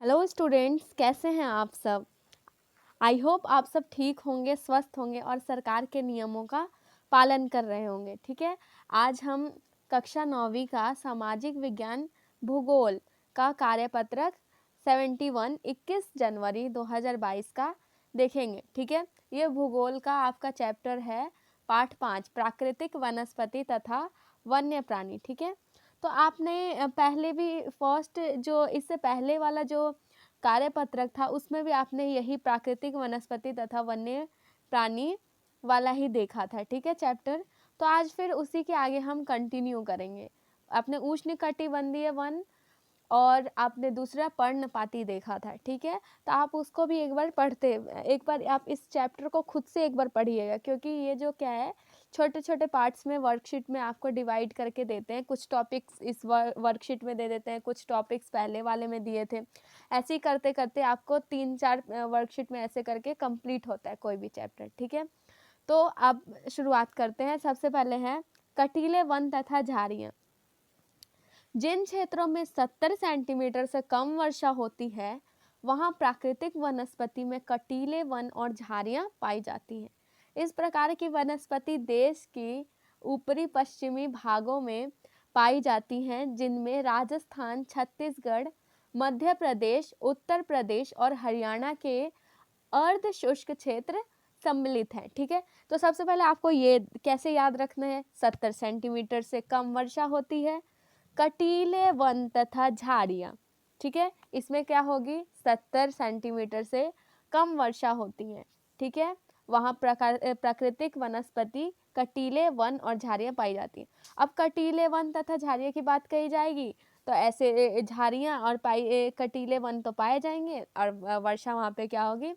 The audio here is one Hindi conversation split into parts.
हेलो स्टूडेंट्स, कैसे हैं आप सब। आई होप आप सब ठीक होंगे, स्वस्थ होंगे और सरकार के नियमों का पालन कर रहे होंगे। ठीक है, आज हम कक्षा 9वीं का सामाजिक विज्ञान भूगोल का कार्यपत्रक 71 21 जनवरी 2022 का देखेंगे। ठीक है, ये भूगोल का आपका चैप्टर है पाठ 5 प्राकृतिक वनस्पति तथा वन्य प्राणी। ठीक है, तो आपने पहले भी फर्स्ट जो इससे पहले वाला जो कार्यपत्रक था उसमें भी आपने यही प्राकृतिक वनस्पति तथा वन्य प्राणी वाला ही देखा था। ठीक है चैप्टर, तो आज फिर उसी के आगे हम कंटिन्यू करेंगे। आपने उष्णकटिबंधीय वन और आपने दूसरा पर्णपाती देखा था। ठीक है, तो आप उसको भी एक बार आप इस चैप्टर को खुद से एक बार पढ़िएगा, क्योंकि ये जो क्या है छोटे छोटे पार्ट्स में वर्कशीट में आपको डिवाइड करके देते हैं। कुछ टॉपिक्स इस वर्कशीट में दे देते हैं, कुछ टॉपिक्स पहले वाले में दिए थे। ऐसे ही करते करते आपको 3-4 वर्कशीट में ऐसे करके कंप्लीट होता है कोई भी चैप्टर। ठीक है, तो अब शुरुआत करते हैं। सबसे पहले है कटीले वन तथा झाड़ियाँ। जिन क्षेत्रों में 70 सेंटीमीटर से कम वर्षा होती है वहां प्राकृतिक वनस्पति में कटीले वन और झाड़ियां पाई जाती हैं। इस प्रकार की वनस्पति देश की ऊपरी पश्चिमी भागों में पाई जाती हैं, जिनमें राजस्थान, छत्तीसगढ़, मध्य प्रदेश, उत्तर प्रदेश और हरियाणा के अर्ध शुष्क क्षेत्र सम्मिलित हैं। ठीक है, तो सबसे पहले आपको ये कैसे याद रखना है, 70 सेंटीमीटर से कम वर्षा होती है, कटीले वन तथा झाड़ियाँ। ठीक है, इसमें क्या होगी, 70 सेंटीमीटर से कम वर्षा होती है। ठीक है, वहाँ प्राकृतिक वनस्पति कटीले वन और झाड़ियाँ पाई जाती हैं। अब कटीले वन तथा झाड़ियाँ की बात कही जाएगी तो ऐसे झाड़ियाँ और कटीले वन तो पाए जाएंगे और वर्षा वहाँ पे क्या होगी,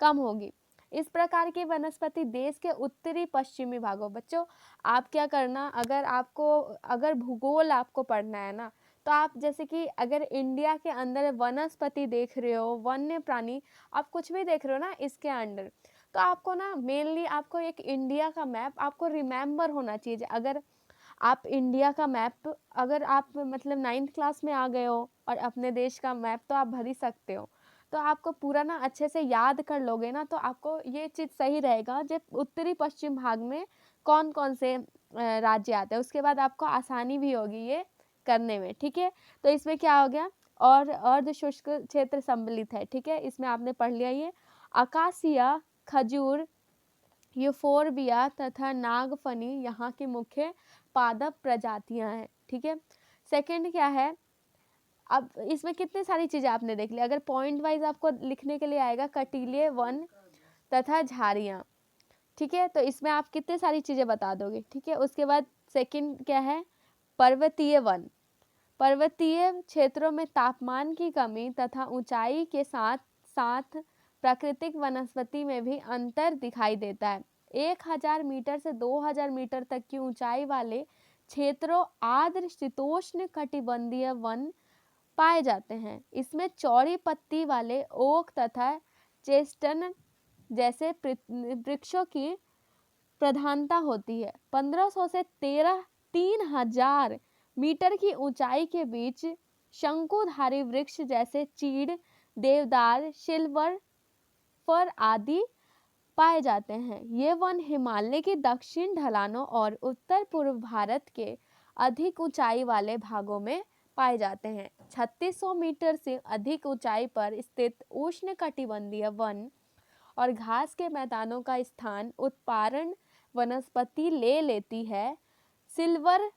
कम होगी। इस प्रकार की वनस्पति देश के उत्तरी पश्चिमी भागों, बच्चों आप क्या करना, अगर भूगोल आपको पढ़ना है ना, तो आप जैसे कि अगर इंडिया के अंदर वनस्पति देख रहे हो, वन्य प्राणी आप कुछ भी देख रहे हो ना इसके अंडर, तो आपको ना मेनली आपको एक इंडिया का मैप आपको रिमेम्बर होना चाहिए। अगर आप इंडिया का मैप, अगर आप मतलब 9th क्लास में आ गए हो और अपने देश का मैप तो आप भर ही सकते हो, तो आपको पूरा ना अच्छे से याद कर लोगे ना, तो आपको ये चीज़ सही रहेगा जब उत्तरी पश्चिम भाग में कौन कौन से राज्य आते हैं, उसके बाद आपको आसानी भी होगी ये करने में। ठीक है, तो इसमें क्या हो गया, और अर्ध शुष्क क्षेत्र सम्मिलित है। ठीक है, इसमें आपने पढ़ लिया ये अकासिया, खजूर, यूफोरबिया तथा नागफनी यहाँ की मुख्य पादप प्रजातियां हैं। ठीक है, सेकंड क्या है, अब इसमें कितनी सारी चीजें आपने देख ली। अगर पॉइंट वाइज आपको लिखने के लिए आएगा कटीले वन तथा झाड़ियाँ। ठीक है, तो इसमें आप कितनी सारी चीजें बता दोगे। ठीक है, उसके बाद सेकंड क्या है, पर्वतीय वन। पर्वतीय क्षेत्रों में तापमान की कमी तथा ऊंचाई के साथ साथ प्राकृतिक वनस्पति में भी अंतर दिखाई देता है। 1000 मीटर से 2000 मीटर तक की ऊंचाई वाले क्षेत्रों आर्द्र शीतोष्ण कटिबंधीय वन पाए जाते हैं। इसमें चौड़ी पत्ती वाले ओक तथा चेस्टनट जैसे वृक्षों की प्रधानता होती है। 1500 से 3000 मीटर की ऊंचाई के बीच शंकुधारी वृक्ष जैसे चीड़, देवदार, सिल्वर फर आदि पाए जाते हैं। ये वन हिमालय की दक्षिण ढलानों और उत्तर पूर्व भारत के अधिक ऊंचाई वाले भागों में पाए जाते हैं। 3600 मीटर से अधिक ऊंचाई पर स्थित उष्णकटिबंधीय वन और घास के मैदानों का स्थान उत्पारण वनस्पति ले लेती है। सिल्वर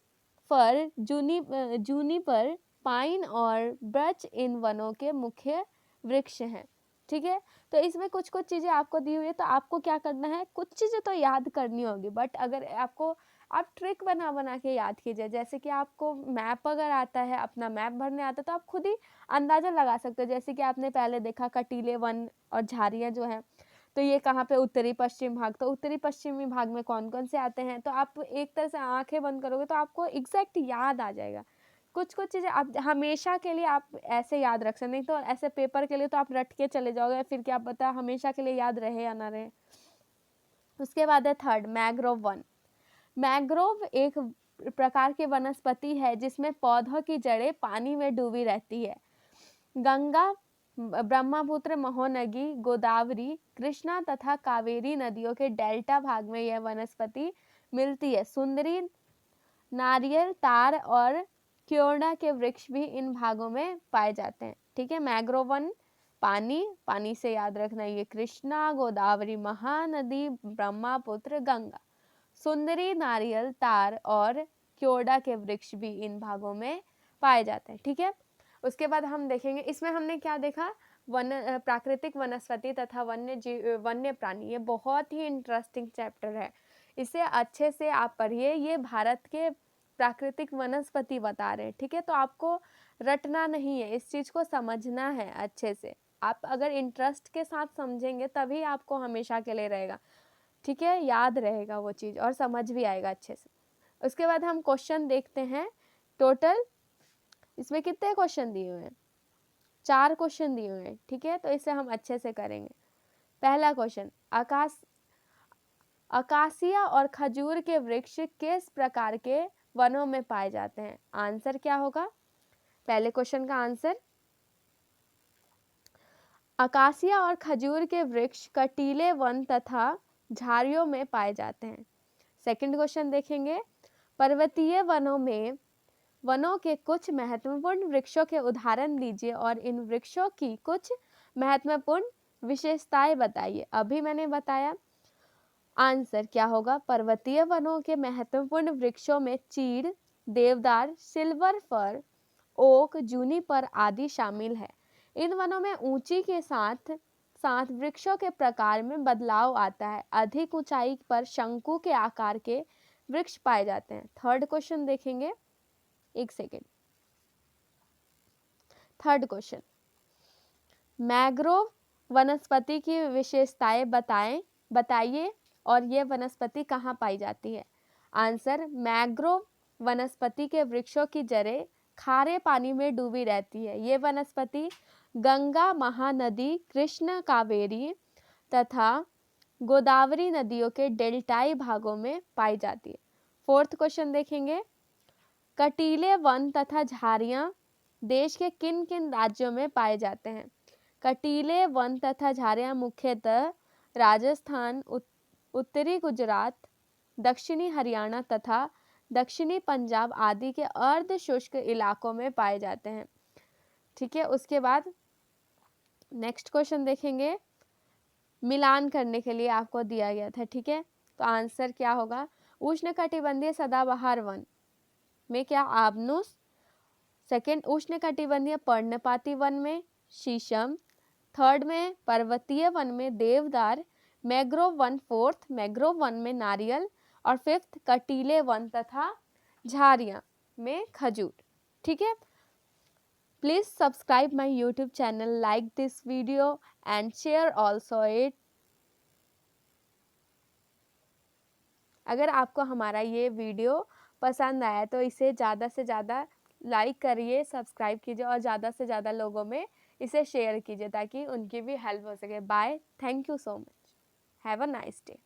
फर, जूनिपर, पाइन और बर्च इन वनों के मुख्य वृक्ष हैं। ठीक है, तो इसमें कुछ कुछ चीज़ें आपको दी हुई है, तो आपको क्या करना है, कुछ चीज़ें तो याद करनी होगी, बट अगर आपको आप ट्रिक बना बना के याद कीजिए। जैसे कि आपको मैप अगर आता है, अपना मैप भरने आता है, तो आप खुद ही अंदाज़ा लगा सकते हो। जैसे कि आपने पहले देखा कटीले वन और झाड़ियाँ जो हैं, तो ये कहाँ पे, उत्तरी पश्चिम भाग, तो उत्तरी पश्चिमी भाग में कौन कौन से आते हैं, तो आप एक तरह से आंखें बंद करोगे तो आपको एग्जैक्ट याद आ जाएगा। कुछ कुछ चीज़ें आप हमेशा के लिए आप ऐसे याद रख सकते, नहीं तो ऐसे पेपर के लिए तो आप रट के चले जाओगे, फिर क्या पता हमेशा के लिए याद रहे या ना रहे। उसके बाद है थर्ड, मैंग्रोव वन। मैंग्रोव एक प्रकार की वनस्पति है जिसमें पौधों की जड़ें पानी में डूबी रहती है। गंगा ब्रह्मपुत्र, महोनगी, गोदावरी, कृष्णा तथा कावेरी नदियों के डेल्टा भाग में यह वनस्पति मिलती है। सुंदरी, नारियल, तार और क्योड़ा के वृक्ष भी इन भागों में पाए जाते हैं। ठीक है, मैंग्रोव वन पानी से याद रखना, ये कृष्णा, गोदावरी, महानदी, ब्रह्मपुत्र, गंगा। सुंदरी, नारियल, तार और क्योड़ा के वृक्ष भी इन भागों में पाए जाते हैं। ठीक है, उसके बाद हम देखेंगे, इसमें हमने क्या देखा, प्राकृतिक वनस्पति तथा वन्य प्राणी। ये बहुत ही इंटरेस्टिंग चैप्टर है, इसे अच्छे से आप पढ़िए। ये भारत के प्राकृतिक वनस्पति बता रहे हैं। ठीक है, तो आपको रटना नहीं है, इस चीज को समझना है अच्छे से। आप अगर इंटरेस्ट के साथ समझेंगे तभी आपको हमेशा के लिए रहेगा। ठीक है, याद रहेगा वो चीज और समझ भी आएगा अच्छे से। उसके बाद हम क्वेश्चन देखते हैं। टोटल इसमें कितने क्वेश्चन दिए हुए हैं? 4 क्वेश्चन दिए हुए हैं। ठीक है, तो इसे हम अच्छे से करेंगे। पहला क्वेश्चन, अकासिया और खजूर के वृक्ष किस प्रकार के वनों में पाए जाते हैं? आंसर क्या होगा? पहले क्वेश्चन का आंसर, अकासिया और खजूर के वृक्ष कटीले वन तथा झाड़ियों में पाए जाते हैं। सेकंड क्वेश्चन देखेंगे, पर्वतीय वनों के कुछ महत्वपूर्ण वृक्षों के उदाहरण दीजिए और इन वृक्षों की कुछ महत्वपूर्ण विशेषताएं बताइए। अभी मैंने बताया। आंसर क्या होगा? पर्वतीय वनों के महत्वपूर्ण वृक्षों में चीड़, देवदार, सिल्वर फर, ओक, जूनिपर आदि शामिल है। इन वनों में ऊंची के साथ साथ वृक्षों के प्रकार में बदलाव आता है। अधिक ऊंचाई पर शंकु के आकार के वृक्ष पाए जाते हैं। थर्ड क्वेश्चन देखेंगे, एक सेकेंड। थर्ड क्वेश्चन, मैंग्रोव वनस्पति की विशेषताएं बताइए और यह वनस्पति कहाँ पाई जाती है? आंसर, मैंग्रोव वनस्पति के वृक्षों की जड़ें खारे पानी में डूबी रहती है। ये वनस्पति गंगा, महानदी, कृष्ण, कावेरी तथा गोदावरी नदियों के डेल्टाई भागों में पाई जाती है। फोर्थ क्वेश्चन देखेंगे, कटीले वन तथा झाड़ियाँ देश के किन किन राज्यों में पाए जाते हैं? कटीले वन तथा झाड़ियाँ मुख्यतः राजस्थान, उत्तरी गुजरात, दक्षिणी हरियाणा तथा दक्षिणी पंजाब आदि के अर्ध शुष्क इलाकों में पाए जाते हैं। ठीक है, उसके बाद नेक्स्ट क्वेश्चन देखेंगे, मिलान करने के लिए आपको दिया गया था। ठीक है, तो आंसर क्या होगा? उष्णकटिबंधीय सदाबहार वन में क्या? आबनूस। सेकेंड, उष्णकटिबंधीय पर्णपाती वन में शीशम। थर्ड में पर्वतीय वन में देवदार। Mangrove one fourth, mangrove one में नारियल। और फिफ्थ, कटीले वन तथा झाड़ियाँ में खजूर। ठीक है, please subscribe my YouTube channel, like this video and share also it. अगर आपको हमारा ये वीडियो पसंद आया तो इसे ज़्यादा से ज़्यादा लाइक करिए, सब्सक्राइब कीजिए और ज़्यादा से ज़्यादा लोगों में इसे शेयर कीजिए ताकि उनकी भी हेल्प हो सके। Bye, thank you so much, have a nice day.